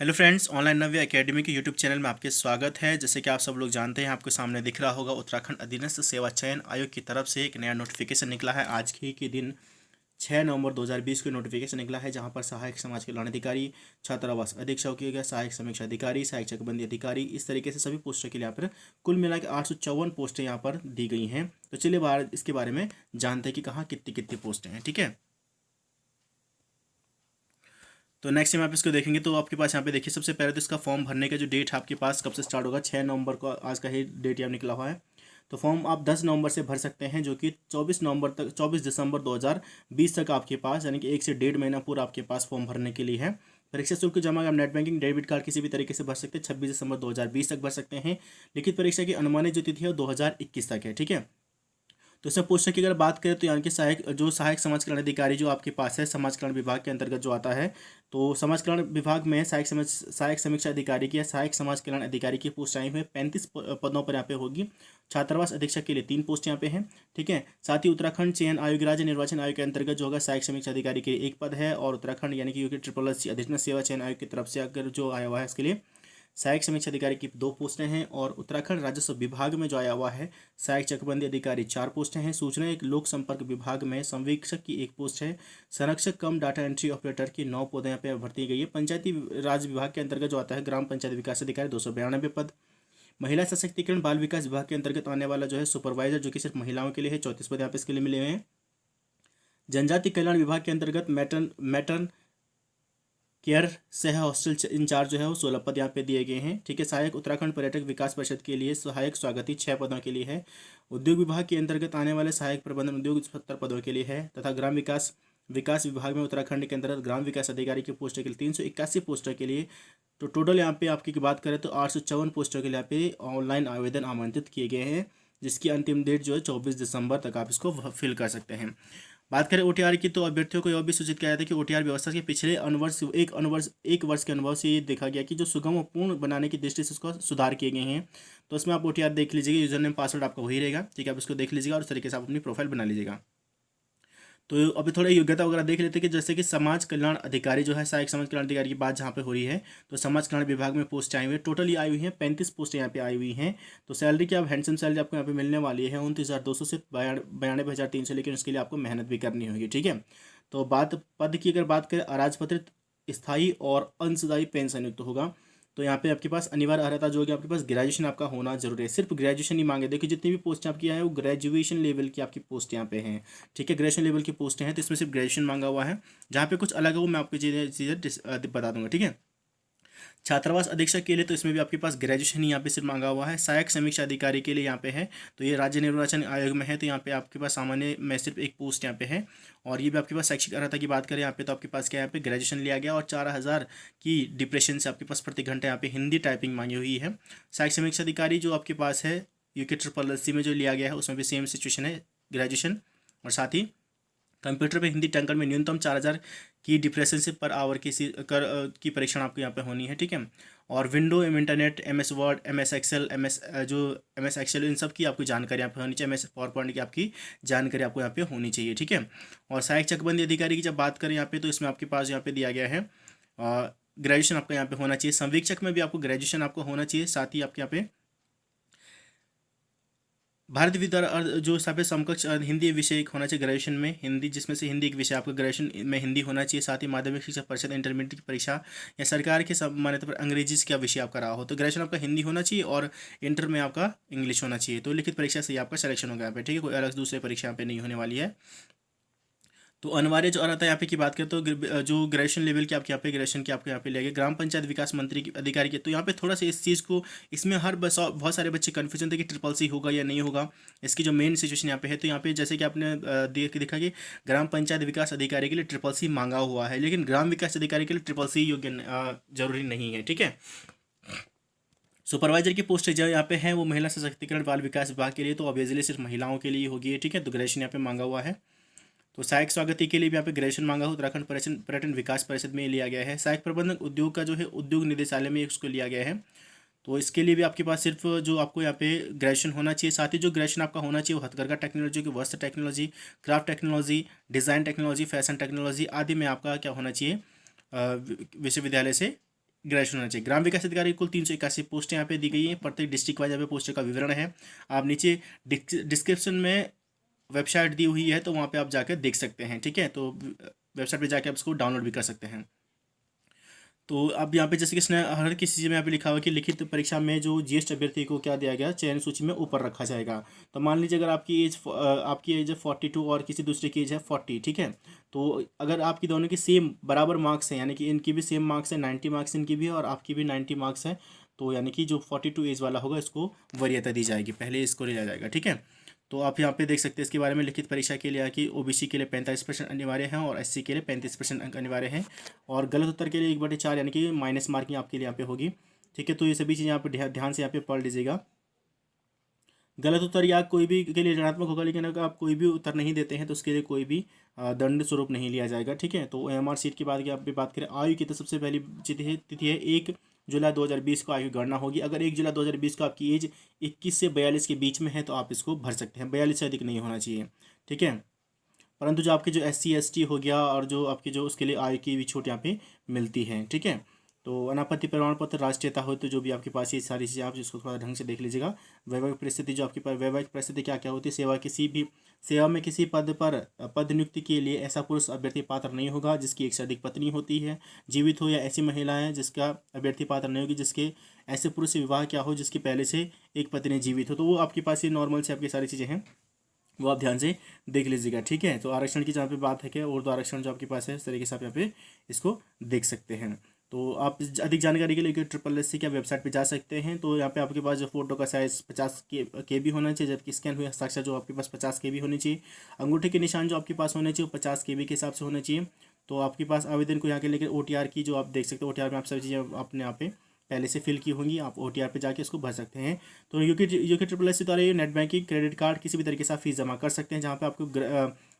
Hello friends, online नव्य academy के YouTube channel में आपके स्वागत है। जैसे कि आप सब लोग जानते हैं, आपके सामने दिख रहा होगा उत्तराखंड अधीनस्थ सेवा चयन आयोग की तरफ से एक नया नोटिफिकेशन निकला है। आज ही के दिन 6 नवंबर 2020 को नोटिफिकेशन निकला है, जहां पर सहायक समाज कल्याण अधिकारी, छात्रावास अधीक्षक किए गए, सहायक समीक्षा अधिकारी, सहायक चकबंदी अधिकारी, इस तरीके से सभी पोस्टों के लिए यहाँ पर कुल मिला के 854 पोस्टें यहाँ पर दी गई हैं। तो चलिए इसके बारे में जानते हैं कि कहाँ कितनी कितनी पोस्टें हैं। ठीक है, तो नेक्स्ट टाइम आप इसको देखेंगे तो आपके पास यहाँ पे देखिए, सबसे पहले तो इसका फॉर्म भरने का जो डेट है आपके पास कब से स्टार्ट होगा। 6 नवंबर को आज का ही डेट यहाँ निकला हुआ है। तो फॉर्म आप 10 नवंबर से भर सकते हैं, जो कि 24 नवंबर तक 24 दिसंबर 2020 तक आपके पास, यानी कि 1 से 1.5 महीना पूरा आपके पास फॉर्म भरने के लिए है। परीक्षा शुल्क जमा आप नेट बैंकिंग, डेबिट कार्ड किसी भी तरीके से भर सकते हैं। 26 दिसंबर 2020 तक भर सकते हैं। लिखित परीक्षा की अनुमानित जो तिथि है वो 2021 तक है। ठीक है, तो इसमें पोस्टर की अगर बात करें तो यानी कि सहायक समाज कल्याण अधिकारी जो आपके पास है, समाज कल्याण विभाग के अंतर्गत जो आता है, तो समाज कल्याण विभाग में सहायक समीक्षा अधिकारी की या सहायक समाज कल्याण अधिकारी की पोस्ट आई हुई है। 35 पदों पर यहाँ पे होगी। छात्रावास अधीक्षक के लिए 3 पोस्ट यहाँ पे हैं। ठीक है, साथ ही उत्तराखंड चयन आयोग, राज्य निर्वाचन आयोग के अंतर्गत जो होगा सहायक समीक्षा अधिकारी के लिए 1 पद है, और उत्तराखंड यानी कि यूके SSS अधीनस्थ सेवा चयन आयोग की तरफ से अगर जो आया हुआ है इसके लिए सहायक समीक्षा अधिकारी की 2 पोस्टें हैं। और उत्तराखंड राजस्व विभाग में जो आया हुआ है सहायक चकबंदी अधिकारी 4 पोस्टें हैं। सूचना एक लोक संपर्क विभाग में संवीक्षक की 1 पोस्ट है। संरक्षक कम डाटा एंट्री ऑपरेटर की 9 पदें यहाँ पे भर्ती गई है। पंचायती राज विभाग के अंतर्गत जो आता है ग्राम पंचायत विकास अधिकारी 292 पद। महिला सशक्तिकरण बाल विकास विभाग के अंतर्गत आने वाला जो है सुपरवाइजर, जो कि सिर्फ महिलाओं के लिए है, 34 पद यहाँ पे इसके लिए मिले हुए हैं। जनजाति कल्याण विभाग के अंतर्गत मैटर्न केयर सह हॉस्टल इंचार्ज जो है वो 16 पद यहाँ पे दिए गए हैं। ठीक है, सहायक उत्तराखंड पर्यटक विकास परिषद के लिए सहायक स्वागती 6 पदों के लिए है। उद्योग विभाग के अंतर्गत आने वाले सहायक प्रबंधन उद्योग 70 पदों के लिए है। तथा ग्राम विकास विकास विभाग में उत्तराखंड के अंतर्गत ग्राम विकास अधिकारी की पोस्टों के लिए 381 पोस्टों के लिए, तो टोटल यहाँ पे आपकी बात करें तो 854 पोस्टों के लिए यहाँ पे ऑनलाइन आवेदन आमंत्रित किए गए हैं, जिसकी अंतिम डेट जो है 24 दिसंबर तक आप इसको फिल कर सकते हैं। बात करें ओटीआर की, तो अभ्यर्थियों को यह भी सूचित किया जाता है कि ओटीआर व्यवस्था के पिछले एक वर्ष के अनुभव से ये देखा गया कि जो सुगम और पूर्ण बनाने की दृष्टि से उसको सुधार किए गए हैं। तो उसमें आप ओटीआर देख लीजिएगा, यूजर नेम पासवर्ड आपका वही रहेगा। ठीक है, आप इसको देख लीजिएगा और उस तरीके से आप अपनी प्रोफाइल बना लीजिएगा। तो अभी थोड़ा योग्यता वगैरह देख लेते हैं कि जैसे कि समाज कल्याण अधिकारी जो है, सहायक समाज कल्याण अधिकारी की बात जहाँ पे हो रही है, तो समाज कल्याण विभाग में पोस्ट आई हुई है। टोटल ये आई हुई है 35 पोस्टें यहाँ पे आई हुई हैं। तो सैलरी की आप हैंडसम सैलरी आपको यहाँ पे मिलने वाली है 29,200 से 92,300, लेकिन उसके लिए आपको मेहनत भी करनी होगी। ठीक है, तो बात पद की अगर बात करें, अराजपत्रित स्थायी और अंशदायी पेंशन युक्त होगा। तो यहाँ पे आपके पास अनिवार्य अर्हता जो होगी, आपके पास ग्रेजुएशन आपका होना जरूरी है। सिर्फ ग्रेजुएशन ही मांगे। देखिए, जितनी भी पोस्ट आपकी है वो ग्रेजुएशन लेवल की आपकी पोस्ट यहाँ पे हैं। ठीक है, ग्रेजुएशन लेवल की पोस्टें हैं, तो इसमें सिर्फ ग्रेजुएशन मांगा हुआ है। जहाँ पे कुछ अलग है वो मैं आपको चीज़ें बता दूंगा। ठीक है, छात्रावास अधीक्षक के लिए तो इसमें भी आपके पास ग्रेजुएशन ही यहाँ पे सिर्फ मांगा हुआ है। सहायक समीक्षा अधिकारी के लिए यहाँ पे है, तो ये राज्य निर्वाचन आयोग में है, तो यहाँ पे आपके पास सामान्य में सिर्फ 1 पोस्ट यहाँ पे है। और ये भी आपके पास शैक्षिक अर्हता की बात करें यहाँ पे, तो आपके पास क्या यहाँ पे ग्रेजुएशन लिया गया, और 4,000 की डिप्रेशन से आपके पास प्रति घंटे यहाँ पे हिंदी टाइपिंग मांगी हुई है। सहायक समीक्षा अधिकारी जो आपके पास है यूके SSS में जो लिया गया है, उसमें भी सेम सिचुएशन है, ग्रेजुएशन। और साथ ही कंप्यूटर पे हिंदी टंकन में न्यूनतम 4,000 की डिप्रेशन से पर आवर की परीक्षण आपको यहाँ पे होनी है। ठीक है, और window internet, MS Word, MS Excel, MS Excel, इन सब की आपको जानकारी यहाँ पे होनी चाहिए। MS पावर पॉइंट की आपकी जानकारी आपको यहाँ पे होनी चाहिए। ठीक है, और सहायक चकबंदी अधिकारी की जब बात करें यहाँ पे, तो इसमें आपके पास यहाँ पे दिया गया है ग्रेजुएशन आपका यहाँ पे होना चाहिए। संवीक्षक में भी आपको ग्रेजुएशन आपको होना चाहिए। साथ ही आपके यहाँ पे भारत विद्या जो सभ्य समकक्ष हिंदी विषय एक होना चाहिए ग्रेजुएशन में, हिंदी, जिसमें से हिंदी एक विषय आपको ग्रेजुएशन में हिंदी होना चाहिए। साथ ही माध्यमिक शिक्षा परिषद इंटरमीडिएट की परीक्षा या सरकार के मान्यता पर अंग्रेजी का विषय आपका रहा हो, तो ग्रेजुएशन आपका हिंदी होना चाहिए और इंटर में आपका इंग्लिश होना चाहिए। तो लिखित परीक्षा से ही आपका सिलेक्शन होगा यहाँ पे। ठीक है, कोई अलग दूसरी परीक्षा यहाँ पे नहीं होने वाली है। तो अनिवार्य जो अर्हता यहाँ पे की बात करें तो जो ग्रेजुएशन लेवल की आपके यहाँ पे ग्रेजुएशन की आपको यहाँ पे लिया ग्राम पंचायत विकास मंत्री की अधिकारी की, तो यहाँ पे थोड़ा सा इस चीज़ को, इसमें बहुत सारे बच्चे कन्फ्यूजन थे कि SSS होगा या नहीं होगा। इसकी जो मेन सिचुएशन यहाँ पे है, तो यहाँ पे जैसे कि आपने देखा कि ग्राम पंचायत विकास अधिकारी के लिए SSS मांगा हुआ है, लेकिन ग्राम विकास अधिकारी के लिए SSS योग्य जरूरी नहीं है। ठीक है, सुपरवाइजर की पोस्ट जो यहाँ पे है वो महिला सशक्तिकरण बाल विकास विभाग के लिए, तो ऑब्वियसली सिर्फ महिलाओं के लिए होगी। ठीक है, तो ग्रेजुएशन यहाँ पे मांगा हुआ है। तो सहायक स्वागती के लिए भी यहाँ पे ग्रेजुएशन मांगा हो, उत्तराखंड पर्यटन विकास परिषद में लिया गया है। सहायक प्रबंधक उद्योग का जो है उद्योग निदेशालय में उसको लिया गया है, तो इसके लिए भी आपके पास सिर्फ जो आपको यहाँ पे ग्रेजुएशन होना चाहिए। साथ ही जो ग्रेजुएशन आपका होना चाहिए वो हथकरघा टेक्नोलॉजी की, वस्त्र technology, craft technology, design technology, fashion technology आदि में आपका क्या होना चाहिए, विश्वविद्यालय से ग्रेजुएशन होना चाहिए। ग्राम विकास अधिकारी कुल 381 पोस्टें यहाँ पे दी गई हैं। प्रत्येक डिस्ट्रिक्ट वाइज यहाँ पे पोस्टें का विवरण है। आप नीचे डिस्क्रिप्शन में वेबसाइट दी हुई है, तो वहाँ पे आप जाकर देख सकते हैं। ठीक है, तो वेबसाइट पे जाके आप इसको डाउनलोड भी कर सकते हैं। तो अब यहाँ पे जैसे कि इसने हर किसी चीज़ में यहाँ पे लिखा हुआ कि लिखित परीक्षा में जो ज्येष्ठ अभ्यर्थी को क्या दिया गया, चयन सूची में ऊपर रखा जाएगा। तो मान लीजिए अगर आपकी एज है 42 और किसी दूसरे की एज है 40, ठीक है, तो अगर आपकी दोनों की सेम बराबर मार्क्स हैं, यानी कि इनकी भी सेम मार्क्स है, 90 मार्क्स इनकी भी है और आपकी भी 90 मार्क्स है, तो यानी कि जो 42 एज वाला होगा इसको वरीयता दी जाएगी, पहले इसको लिया जाएगा। ठीक है, तो आप यहाँ पे देख सकते हैं इसके बारे में। लिखित परीक्षा के लिए कि ओबीसी के लिए 45% अनिवार्य है और एससी के लिए 35% अंक अनिवार्य है, और गलत उत्तर के लिए 1/4 यानी कि माइनस मार्किंग आपके लिए यहाँ पे होगी। ठीक है, तो ये सभी चीज़ें यहाँ पे ध्यान से यहाँ पे पढ़ लीजिएगा। गलत उत्तर या कोई भी के लिए ऋणात्मक होगा, लेकिन अगर आप कोई भी उत्तर नहीं देते हैं तो उसके लिए कोई भी दंड स्वरूप नहीं लिया जाएगा। ठीक है, तो OMR सीट की बात की आप भी बात करें, आयु की तो सबसे पहली तिथि है 1 जुलाई 2020 को आयु गणना होगी। अगर 1 जुलाई 2020 को आपकी एज 21 से 42 के बीच में है तो आप इसको भर सकते हैं, 42 से अधिक नहीं होना चाहिए। ठीक है, परंतु जो आपके जो SC ST हो गया और जो आपकी जो उसके लिए आय की भी छूट यहाँ पे मिलती है। ठीक है, तो अनापत्ति प्रमाण पत्र, राष्ट्रीयता हो तो जो भी आपके पास ये सारी चीज़ें आप जिसको थोड़ा ढंग से देख लीजिएगा। वैवाहिक परिस्थिति, जो आपके पास वैवाहिक परिस्थिति क्या क्या होती है, सेवा में किसी पद पर पद नियुक्ति के लिए ऐसा पुरुष अभ्यर्थी पात्र नहीं होगा जिसकी एक से अधिक पत्नी होती है, जीवित हो, या ऐसी महिलाएं जिसका अभ्यर्थी पात्र नहीं होगी जिसके ऐसे पुरुष से विवाह क्या हो जिसकी पहले से एक पत्नी जीवित हो। तो वो आपके पास ये नॉर्मल से आपकी सारी चीज़ें हैं, वो आप ध्यान से देख लीजिएगा। ठीक है, तो आरक्षण की जहाँ पे बात है क्या, उर्दू आरक्षण जो आपके पास है, इस तरीके से आप यहाँ पे इसको देख सकते हैं। तो आप अधिक जानकारी के लिए SSSC की वेबसाइट पे जा सकते हैं। तो यहाँ पे आपके पास जो फोटो का साइज़ 50 KB होना चाहिए, जबकि स्कैन हुआ हस्ताक्षर जो आपके पास 50 KB होनी चाहिए। अंगूठे के निशान जो आपके पास होने चाहिए वो 50 KB के हिसाब से होना चाहिए। तो आपके पास आवेदन को यहाँ के लेकर OTR की जो आप देख सकते हो, OTR में आप सभी चीज़ें अपने यहाँ पे पहले से फिल की होंगी, आप OTR पे जाके इसको भर सकते हैं। तो यूके SSSC द्वारा ये नेट बैंकिंग, क्रेडिट कार्ड, किसी भी तरीके से आप फीस जमा कर सकते हैं, जहाँ पे आपको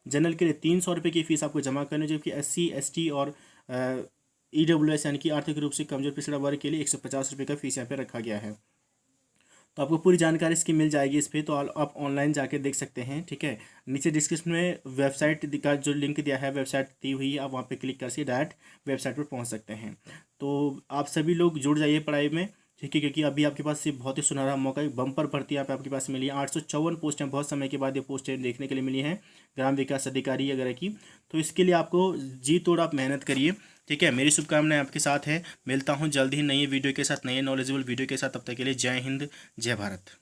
जनरल के लिए 300 रुपये की फ़ीस आपको जमा करनी है, जबकि SC ST और EWS यानी कि आर्थिक रूप से कमजोर पिछड़ा वर्ग के लिए 150 रुपये का फीस यहाँ पे रखा गया है। तो आपको पूरी जानकारी इसकी मिल जाएगी इस पर, तो आप ऑनलाइन जाके देख सकते हैं। ठीक है, नीचे डिस्क्रिप्शन में वेबसाइट का जो लिंक दिया है, वेबसाइट दी हुई है, आप वहाँ पे क्लिक करके डायरेक्ट वेबसाइट पर पहुँच सकते हैं। तो आप सभी लोग जुड़ जाइए पढ़ाई में। ठीक है, क्योंकि अभी आपके पास ये बहुत ही सुनहरा मौका है, बम्पर भर्ती यहाँ पे आपके पास मिली है। 854 पोस्टें बहुत समय के बाद ये पोस्टें देखने के लिए मिली हैं ग्राम विकास अधिकारी वगैरह की। तो इसके लिए आपको जी तोड़ आप मेहनत करिए। ठीक है, मेरी शुभकामनाएं आपके साथ है। मिलता हूँ जल्द ही नई वीडियो के साथ, नए नॉलेजेबल वीडियो के साथ। तब तक के लिए जय हिंद, जय भारत।